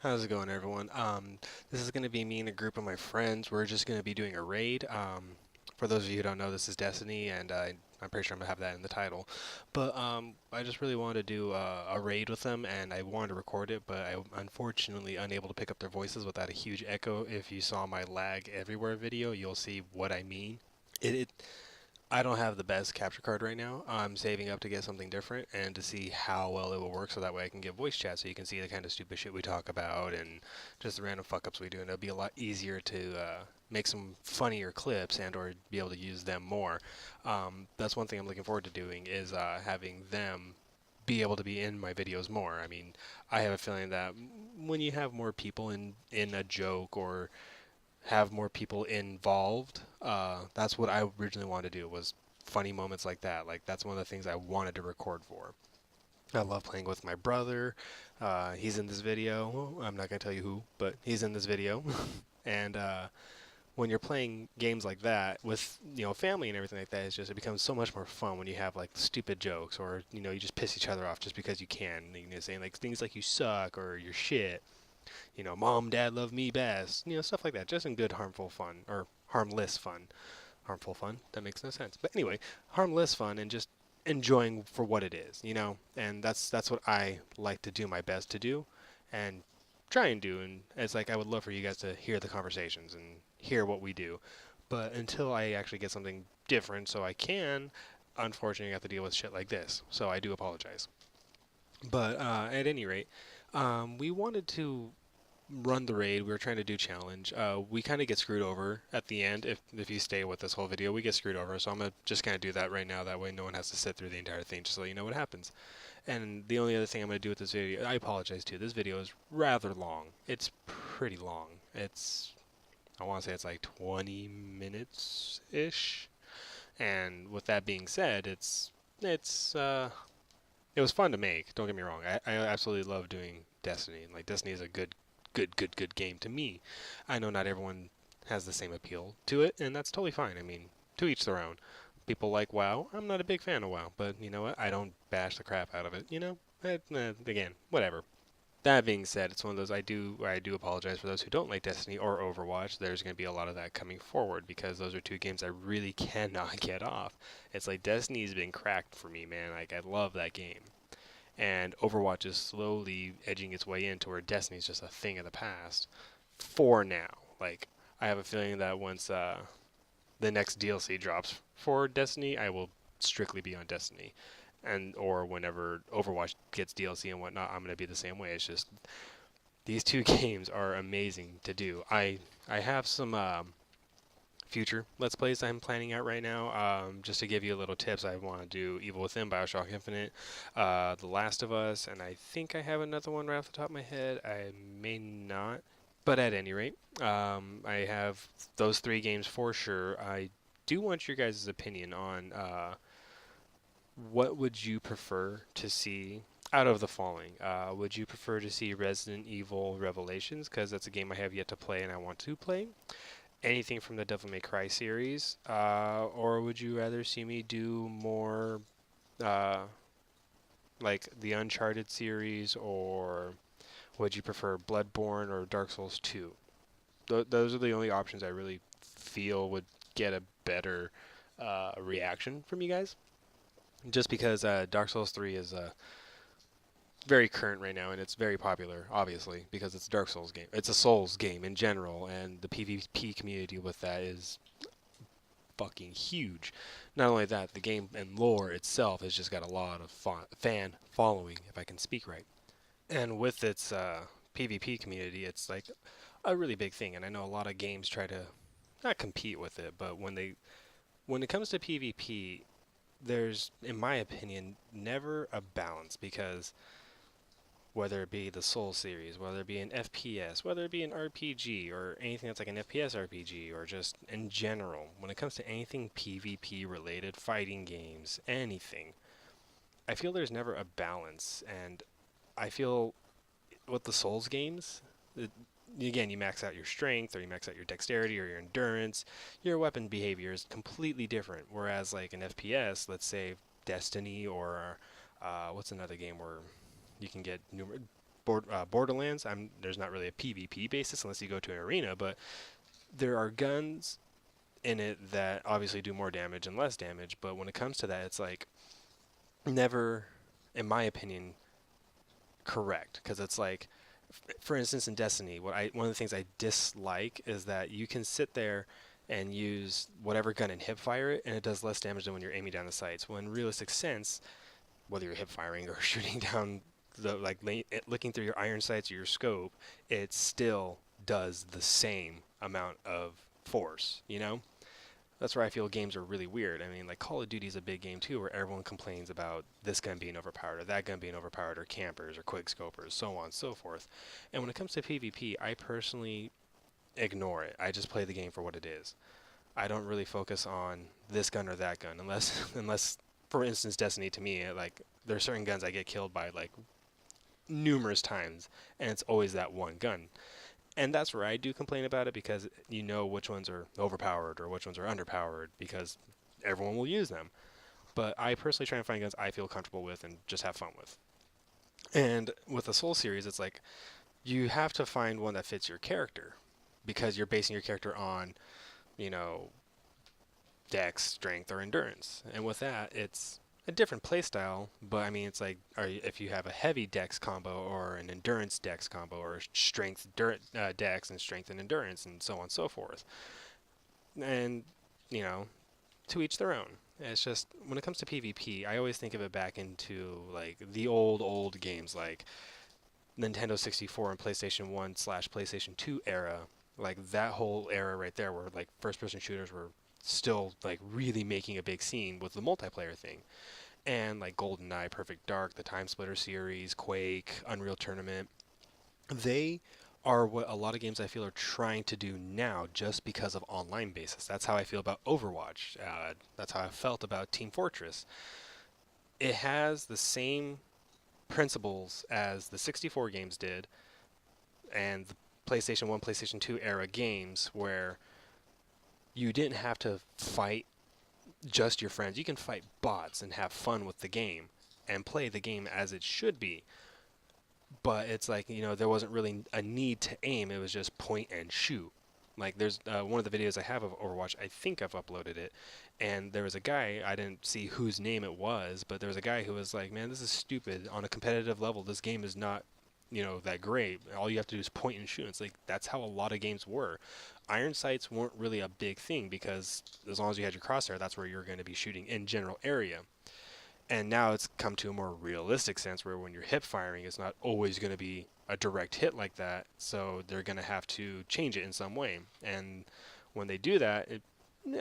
How's it going, everyone? This is going to be me and a group of my friends. We're just going to be doing a raid. For those of you who don't know, this is Destiny, and I'm pretty sure I'm going to have that in the title. But I just really wanted to do a raid with them, and I wanted to record it, but I'm unfortunately unable to pick up their voices without a huge echo. If you saw my lag everywhere video, you'll see what I mean. It I don't have the best capture card right now. I'm saving up to get something different and to see how well it will work so that way I can get voice chat so you can see the kind of stupid shit we talk about and just the random fuck ups we do. And it'll be a lot easier to make some funnier clips and or be able to use them more. That's one thing I'm looking forward to doing is having them be able to be in my videos more. I mean, I have a feeling that when you have more people in a joke or have more people involved. That's what I originally wanted to do was funny moments like that. Like that's one of the things I wanted to record for. I love playing with my brother. He's in this video. I'm not gonna tell you who, but he's in this video. and when you're playing games like that with family and everything like that, it becomes so much more fun when you have like stupid jokes or you just piss each other off just because you can. Saying like things like you suck or you're shit, mom, dad love me best, stuff like that. Just in good, harmful fun or harmless fun. Harmful fun, that makes no sense. But anyway, harmless fun and just enjoying for what it is. And that's what I like to do my best to do and try and do. And it's like I would love for you guys to hear the conversations and hear what we do. But until I actually get something different so I can, unfortunately, I have to deal with shit like this. So I do apologize. But at any rate, we wanted to run the raid. We were trying to do challenge. We kind of get screwed over at the end. If you stay with this whole video, we get screwed over. So I'm gonna just kind of do that right now. That way, no one has to sit through the entire thing, just so you know what happens. And the only other thing I'm gonna do with this video, I apologize too. This video is rather long. It's pretty long. I want to say it's like 20 minutes ish. And with that being said, it's it was fun to make. Don't get me wrong. I absolutely love doing Destiny. Like Destiny is a good game to me. I know not everyone has the same appeal to it, and that's totally fine. I mean, to each their own. People like WoW. I'm not a big fan of WoW, but you know what? I don't bash the crap out of it. Again, whatever. That being said, it's one of those I do apologize for those who don't like Destiny or Overwatch. There's going to be a lot of that coming forward because those are two games I really cannot get off. It's like Destiny's been cracked for me, man. Like I love that game. And Overwatch is slowly edging its way into where Destiny's just a thing of the past for now. Like I have a feeling that once the next DLC drops for Destiny, I will strictly be on Destiny, and or whenever Overwatch gets DLC and whatnot, I'm gonna be the same way. It's just these two games are amazing to do. I have some future Let's Plays I'm planning out right now. Just to give you a little tips, I want to do Evil Within, Bioshock Infinite, The Last of Us, and I think I have another one right off the top of my head. I may not, but at any rate, I have those three games for sure. I do want your guys' opinion on what would you prefer to see out of the following. Would you prefer to see Resident Evil Revelations, because that's a game I have yet to play and I want to play? Anything from the Devil May Cry series, or would you rather see me do more uh, like the Uncharted series, or would you prefer Bloodborne or Dark Souls 2? Those are the only options I really feel would get a better reaction from you guys. Just because Dark Souls 3 is very current right now and it's very popular, obviously, because it's a Dark Souls game. It's a Souls game in general, and the PvP community with that is fucking huge. Not only that, the game and lore itself has just got a lot of fan following, if I can speak right. And with its PvP community, it's like a really big thing. And I know a lot of games try to not compete with it, but when it comes to PvP, there's, in my opinion, never a balance because whether it be the Soul series, whether it be an FPS, whether it be an RPG, or anything that's like an FPS RPG, or just in general, when it comes to anything PvP related, fighting games, anything, I feel there's never a balance. And I feel with the Souls games, it, again, you max out your strength, or you max out your dexterity, or your endurance, your weapon behavior is completely different. Whereas, like an FPS, let's say Destiny, or what's another game where you can get Borderlands, there's not really a PvP basis unless you go to an arena, but there are guns in it that obviously do more damage and less damage. But when it comes to that, it's like never, in my opinion, correct, because it's like, for instance, in Destiny, one of the things I dislike is that you can sit there and use whatever gun and hip fire it, and it does less damage than when you're aiming down the sights. When in realistic sense, whether you're hip firing or shooting down looking through your iron sights or your scope, it still does the same amount of force. That's where I feel games are really weird. I mean, like Call of Duty is a big game too, where everyone complains about this gun being overpowered or that gun being overpowered, or campers or quick scopers, so on and so forth. And when it comes to PvP, I personally ignore it. I just play the game for what it is. I don't really focus on this gun or that gun, unless, for instance, Destiny, to me, like there are certain guns I get killed by like numerous times, and it's always that one gun. And that's where I do complain about it, because you know which ones are overpowered or which ones are underpowered, because everyone will use them. But I personally try and find guns I feel comfortable with and just have fun with. And with the Soul series, it's like you have to find one that fits your character, because you're basing your character on, you know, dex, strength, or endurance. And with that, it's a different playstyle, but I mean, it's like, if you have a heavy dex combo or an endurance dex combo, or strength dex and strength and endurance, and so on and so forth. And, to each their own. It's just, when it comes to PvP, I always think of it back into like the old games, like Nintendo 64 and PlayStation 1/PlayStation 2 era. Like that whole era right there, where like first person shooters were still like really making a big scene with the multiplayer thing. And like GoldenEye, Perfect Dark, the Time Splitter series, Quake, Unreal Tournament, they are what a lot of games I feel are trying to do now, just because of online basis. That's how I feel about Overwatch. That's how I felt about Team Fortress. It has the same principles as the 64 games did, and the PlayStation 1, PlayStation 2 era games, where you didn't have to fight just your friends. You can fight bots and have fun with the game and play the game as it should be. But it's like, there wasn't really a need to aim. It was just point and shoot. Like there's one of the videos I have of Overwatch, I think I've uploaded it, and there was a guy, I didn't see whose name it was, but there was a guy who was like, man, this is stupid. On a competitive level, this game is not, that great. All you have to do is point and shoot. It's like, that's how a lot of games were. Iron sights weren't really a big thing, because as long as you had your crosshair, that's where you're going to be shooting in general area. And now it's come to a more realistic sense, where when you're hip firing, it's not always going to be a direct hit like that. So they're going to have to change it in some way. And when they do that, it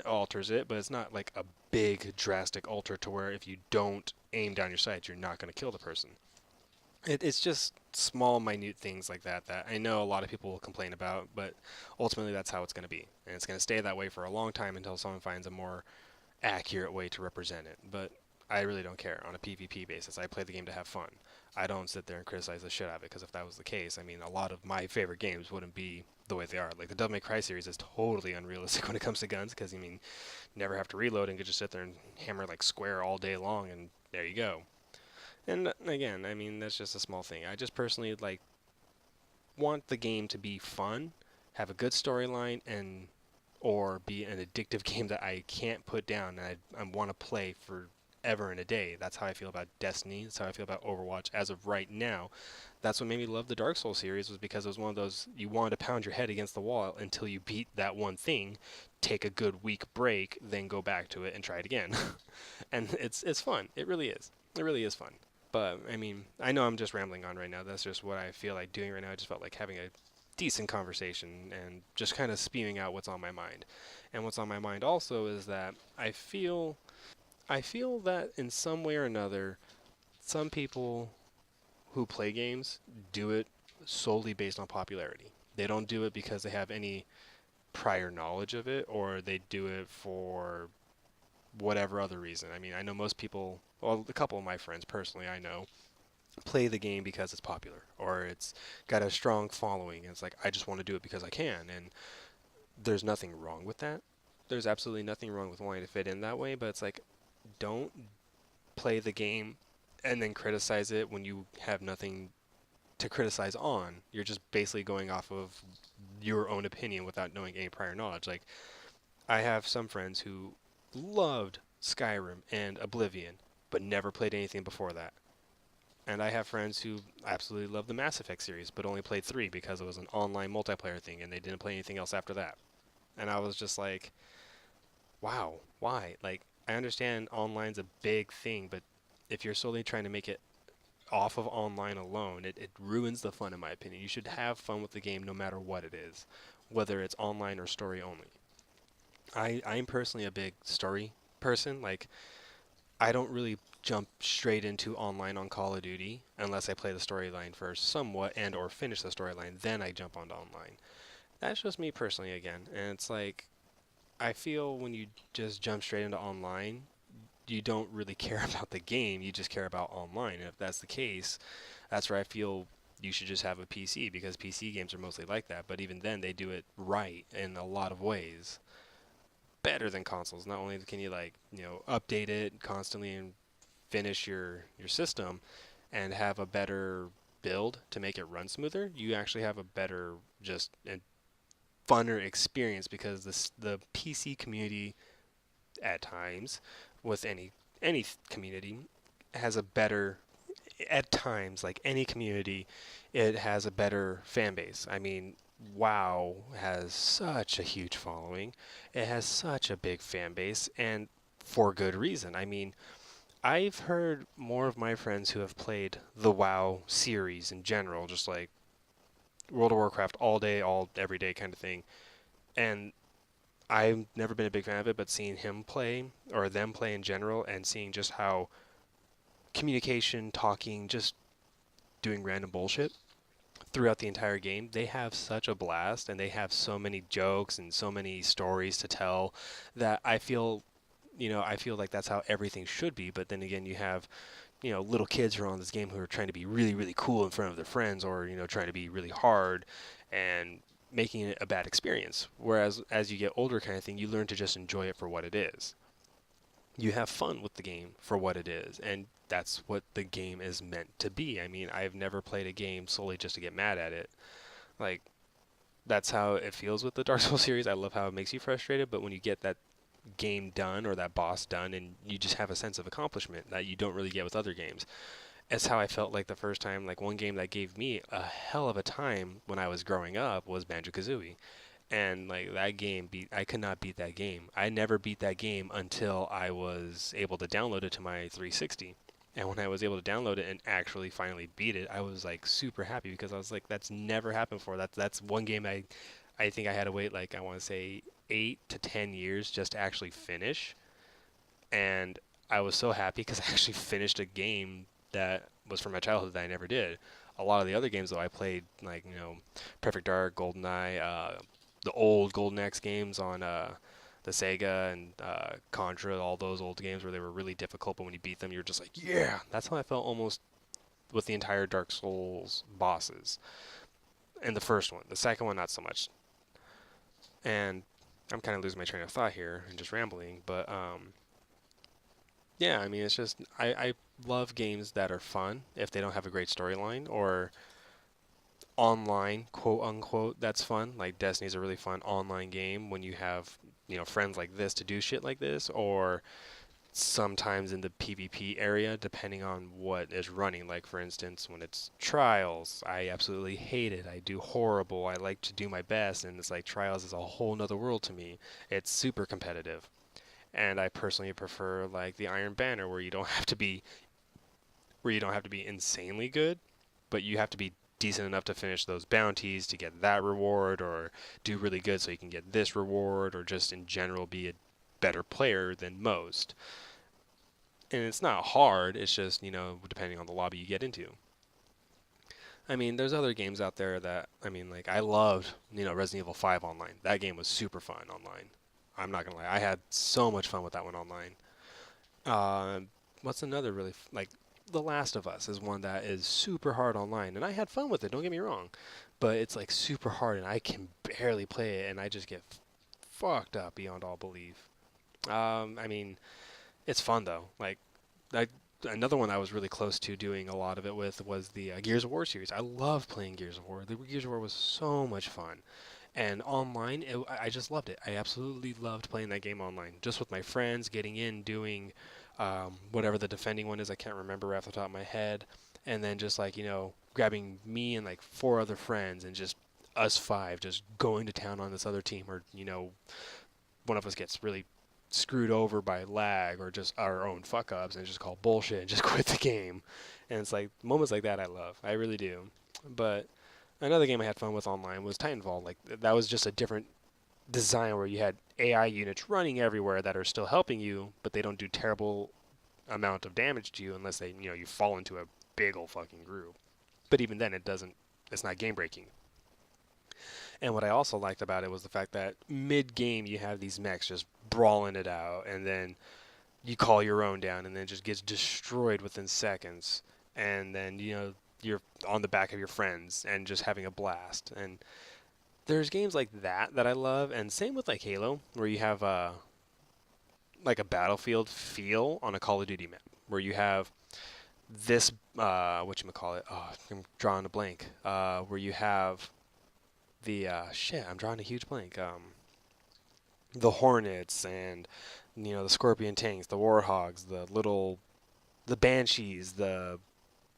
alters it, but it's not like a big drastic alter to where if you don't aim down your sights, you're not going to kill the person. It's just small, minute things like that I know a lot of people will complain about, but ultimately that's how it's going to be. And it's going to stay that way for a long time, until someone finds a more accurate way to represent it. But I really don't care on a PvP basis. I play the game to have fun. I don't sit there and criticize the shit out of it, because if that was the case, I mean, a lot of my favorite games wouldn't be the way they are. Like the Devil May Cry series is totally unrealistic when it comes to guns, because, never have to reload and could just sit there and hammer like square all day long, and there you go. And again, I mean, that's just a small thing. I just personally want the game to be fun, have a good storyline, and or be an addictive game that I can't put down and I want to play forever and a day. That's how I feel about Destiny. That's how I feel about Overwatch as of right now. That's what made me love the Dark Souls series, was because it was one of those, you wanted to pound your head against the wall until you beat that one thing, take a good week break, then go back to it and try it again. And it's fun. It really is. It really is fun. But, I mean, I know I'm just rambling on right now. That's just what I feel like doing right now. I just felt like having a decent conversation and just kind of spewing out what's on my mind. And what's on my mind also is that I feel that in some way or another, some people who play games do it solely based on popularity. They don't do it because they have any prior knowledge of it, or they do it for whatever other reason. I mean, I know most people, well, a couple of my friends personally I know, play the game because it's popular, or it's got a strong following, and it's like, I just want to do it because I can. And there's nothing wrong with that. There's absolutely nothing wrong with wanting to fit in that way, but it's like, don't play the game and then criticize it when you have nothing to criticize on. You're just basically going off of your own opinion without knowing any prior knowledge. Like, I have some friends who loved Skyrim and Oblivion, but never played anything before that. And I have friends who absolutely love the Mass Effect series, but only played 3 because it was an online multiplayer thing and they didn't play anything else after that. And I was just like, wow, why? Like, I understand online's a big thing, but if you're solely trying to make it off of online alone, it ruins the fun, in my opinion. You should have fun with the game no matter what it is, whether it's online or story only. I'm personally a big story person. Like, I don't really jump straight into online on Call of Duty unless I play the storyline first somewhat and or finish the storyline, then I jump onto online. That's just me personally again. And it's like, I feel when you just jump straight into online, you don't really care about the game, you just care about online. And if that's the case, that's where I feel you should just have a PC, because PC games are mostly like that. But even then, they do it right in a lot of ways, better than consoles. Not only can you, like, update it constantly and finish your system and have a better build to make it run smoother, you actually have a better, just a funner experience, because the PC community at times, with any community, has a better, at times, like any community, it has a better fan base. I mean, WoW has such a huge following. It has such a big fan base, and for good reason. I mean, I've heard more of my friends who have played the WoW series in general, just like World of Warcraft all day, all every day kind of thing. And I've never been a big fan of it, but seeing him play, or them play in general, and seeing just how communication, talking, just doing random bullshit throughout the entire game, they have such a blast, and they have so many jokes and so many stories to tell, that I feel like that's how everything should be. But then again, you have, little kids who are on this game who are trying to be really, really cool in front of their friends, or, trying to be really hard and making it a bad experience. Whereas as you get older kind of thing, you learn to just enjoy it for what it is. You have fun with the game for what it is, and that's what the game is meant to be. I mean, I've never played a game solely just to get mad at it. Like, that's how it feels with the Dark Souls series. I love how it makes you frustrated, but when you get that game done or that boss done, and you just have a sense of accomplishment that you don't really get with other games. It's how I felt like the first time. Like, one game that gave me a hell of a time when I was growing up was Banjo-Kazooie. And like, that game I could not beat that game. I never beat that game until I was able to download it to my 360. And when I was able to download it and actually finally beat it, I was like super happy, because I was like, that's never happened before. That's one game I think I had to wait, like, I want to say 8 to 10 years just to actually finish. And I was so happy because I actually finished a game that was from my childhood that I never did. A lot of the other games though I played, like, Perfect Dark, GoldenEye, the old Golden Axe games on the Sega, and Contra, all those old games where they were really difficult, but when you beat them, you're just like, yeah. That's how I felt almost with the entire Dark Souls bosses. And the first one, the second one, not so much. And I'm kind of losing my train of thought here and just rambling, but yeah, I mean, it's just, I love games that are fun if they don't have a great storyline, or online, quote unquote, that's fun. Like, Destiny's a really fun online game when you have, friends like this to do shit like this, or sometimes in the PvP area, depending on what is running. Like, for instance, when it's Trials, I absolutely hate it. I do horrible. I like to do my best, and it's like, Trials is a whole nother world to me. It's super competitive. And I personally prefer, like, the Iron Banner, where you don't have to be insanely good, but you have to be decent enough to finish those bounties to get that reward, or do really good so you can get this reward, or just in general be a better player than most. And it's not hard, it's just, depending on the lobby you get into. I mean, there's other games out there that, I mean, like, I loved, Resident Evil 5 online. That game was super fun online. I'm not gonna lie, I had so much fun with that one online. Uh, what's another really, like, The Last of Us is one that is super hard online, and I had fun with it, don't get me wrong. But it's, like, super hard, and I can barely play it, and I just get fucked up beyond all belief. I mean, it's fun though. Like, I another one I was really close to doing a lot of it with was the Gears of War series. I love playing Gears of War. The Gears of War was so much fun. And online, I just loved it. I absolutely loved playing that game online. Just with my friends, getting in, doing whatever the defending one is. I can't remember off the top of my head. And then just like, grabbing me and like four other friends and just us five just going to town on this other team. Or, one of us gets really screwed over by lag or just our own fuck ups and just call bullshit and just quit the game. And it's like moments like that I love. I really do. But another game I had fun with online was Titanfall. Like that was just a different design where you had AI units running everywhere that are still helping you, but they don't do terrible amount of damage to you unless they, you fall into a big old fucking groove. But even then, it's not game breaking. And what I also liked about it was the fact that mid-game you have these mechs just brawling it out, and then you call your own down, and then it just gets destroyed within seconds. And then, you're on the back of your friends and just having a blast. And there's games like that I love, and same with like Halo, where you have like a Battlefield feel on a Call of Duty map, where you have this whatchamacallit, oh, I'm drawing a blank, where you have the I'm drawing a huge blank. The Hornets and the Scorpion tanks, the Warhogs, the Banshees, the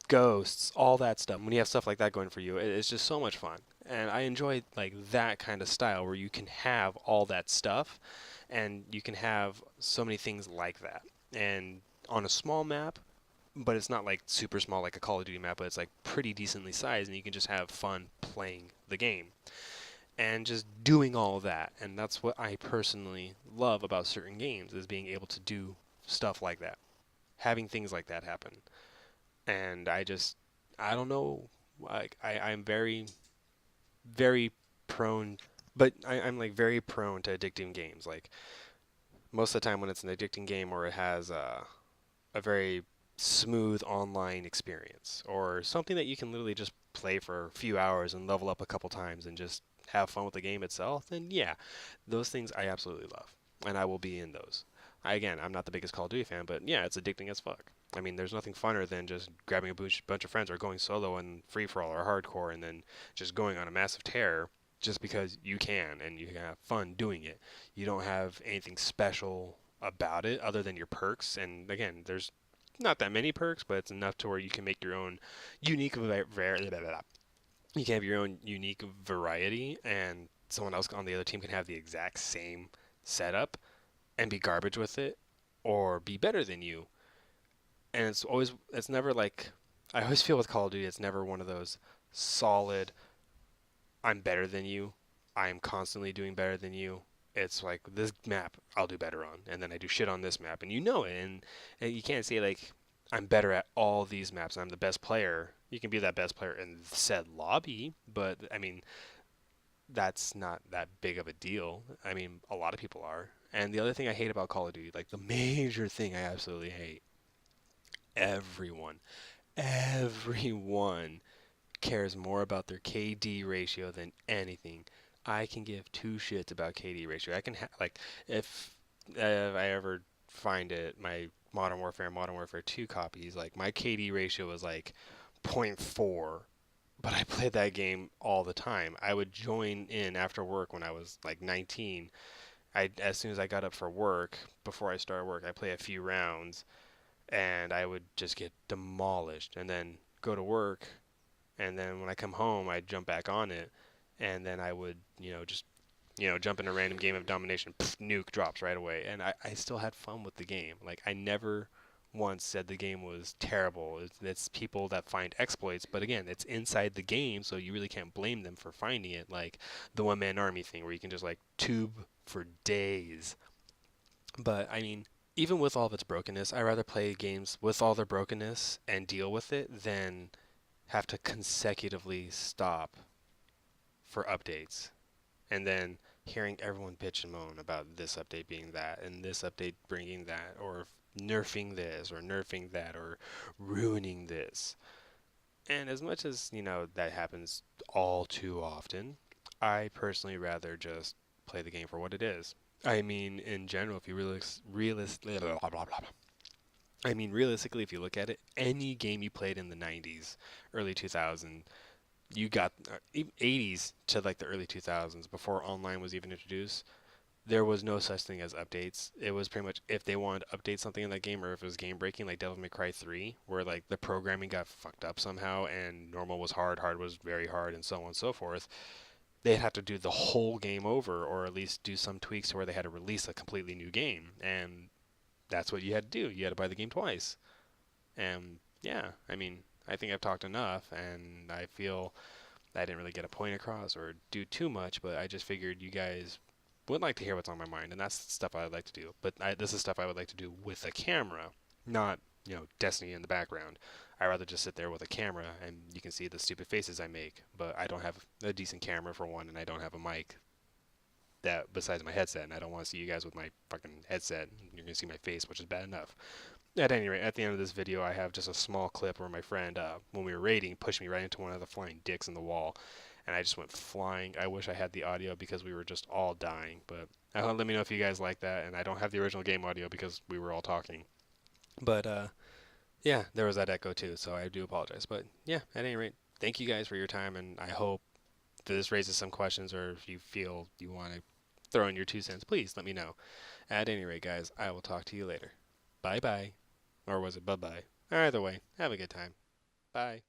Ghosts, all that stuff. When you have stuff like that going for you, it's just so much fun. And I enjoy like that kind of style where you can have all that stuff and you can have so many things like that. And on a small map, but it's not like super small like a Call of Duty map, but it's like pretty decently sized and you can just have fun playing the game and just doing all of that. And that's what I personally love about certain games, is being able to do stuff like that, having things like that happen. And I don't know, like I'm very, very prone, but I'm like very prone to addicting games. Like most of the time when it's an addicting game or it has a very smooth online experience or something that you can literally just play for a few hours and level up a couple times and just have fun with the game itself, then yeah, those things I absolutely love, and I will be in those. Again, I'm not the biggest Call of Duty fan, but yeah, it's addicting as fuck. I mean, there's nothing funner than just grabbing a bunch of friends or going solo and free for all or hardcore and then just going on a massive tear just because you can and you can have fun doing it. You don't have anything special about it other than your perks. And again, there's not that many perks, but it's enough to where you can make your own unique you can have your own unique variety, and someone else on the other team can have the exact same setup and be garbage with it or be better than you. And it's never like, I always feel with Call of Duty, it's never one of those solid, I'm better than you, I'm constantly doing better than you. It's like, this map I'll do better on, and then I do shit on this map, and you know it, and you can't say like, I'm better at all these maps, I'm the best player. You can be that best player in said lobby, but I mean, that's not that big of a deal. I mean, a lot of people are. And the other thing I hate about Call of Duty, like the major thing I absolutely hate, everyone, everyone cares more about their KD ratio than anything. I can give two shits about KD ratio. I can like if I ever find it, my Modern Warfare 2 copies, like my KD ratio was like point 0.4, but I played that game all the time. I would join in after work when I was like 19. As soon as I got up for work, before I started work, I play a few rounds and I would just get demolished and then go to work, and then when I come home I'd jump back on it, and then I would just jump in a random game of domination, pff, nuke drops right away, and I still had fun with the game. Like I never once said the game was terrible. It's people that find exploits, but again, it's inside the game, so you really can't blame them for finding it. Like the one-man army thing where you can just like tube for days. But I mean, even with all of its brokenness, I rather play games with all their brokenness and deal with it than have to consecutively stop for updates and then hearing everyone bitch and moan about this update being that and this update bringing that or nerfing this or nerfing that or ruining this. And as much as, that happens all too often, I personally rather just play the game for what it is. I mean, in general, if you I mean, realistically, if you look at it, any game you played in the 90s, early 2000s, you got 80s to like the early 2000s before online was even introduced. There was no such thing as updates. It was pretty much if they wanted to update something in that game, or if it was game breaking, like Devil May Cry 3, where like the programming got fucked up somehow, and normal was hard, hard was very hard, and so on and so forth. They'd have to do the whole game over, or at least do some tweaks to where they had to release a completely new game, and that's what you had to do. You had to buy the game twice. And yeah, I mean, I think I've talked enough, and I feel I didn't really get a point across or do too much, but I just figured you guys would like to hear what's on my mind, and that's stuff I would like to do. But this is stuff I would like to do with a camera, not Destiny in the background. I rather just sit there with a camera, and you can see the stupid faces I make. But I don't have a decent camera for one, and I don't have a mic that besides my headset, and I don't want to see you guys with my fucking headset. You're gonna see my face, which is bad enough. At any rate, at the end of this video, I have just a small clip where my friend, when we were raiding, pushed me right into one of the flying dicks in the wall, and I just went flying. I wish I had the audio because we were just all dying, but let me know if you guys like that. And I don't have the original game audio because we were all talking. But yeah, there was that echo too, so I do apologize. But yeah, at any rate, thank you guys for your time, and I hope this raises some questions, or if you feel you want to throw in your 2 cents, please let me know. At any rate, guys, I will talk to you later. Bye bye. Or was it bye bye? Either way, have a good time. Bye.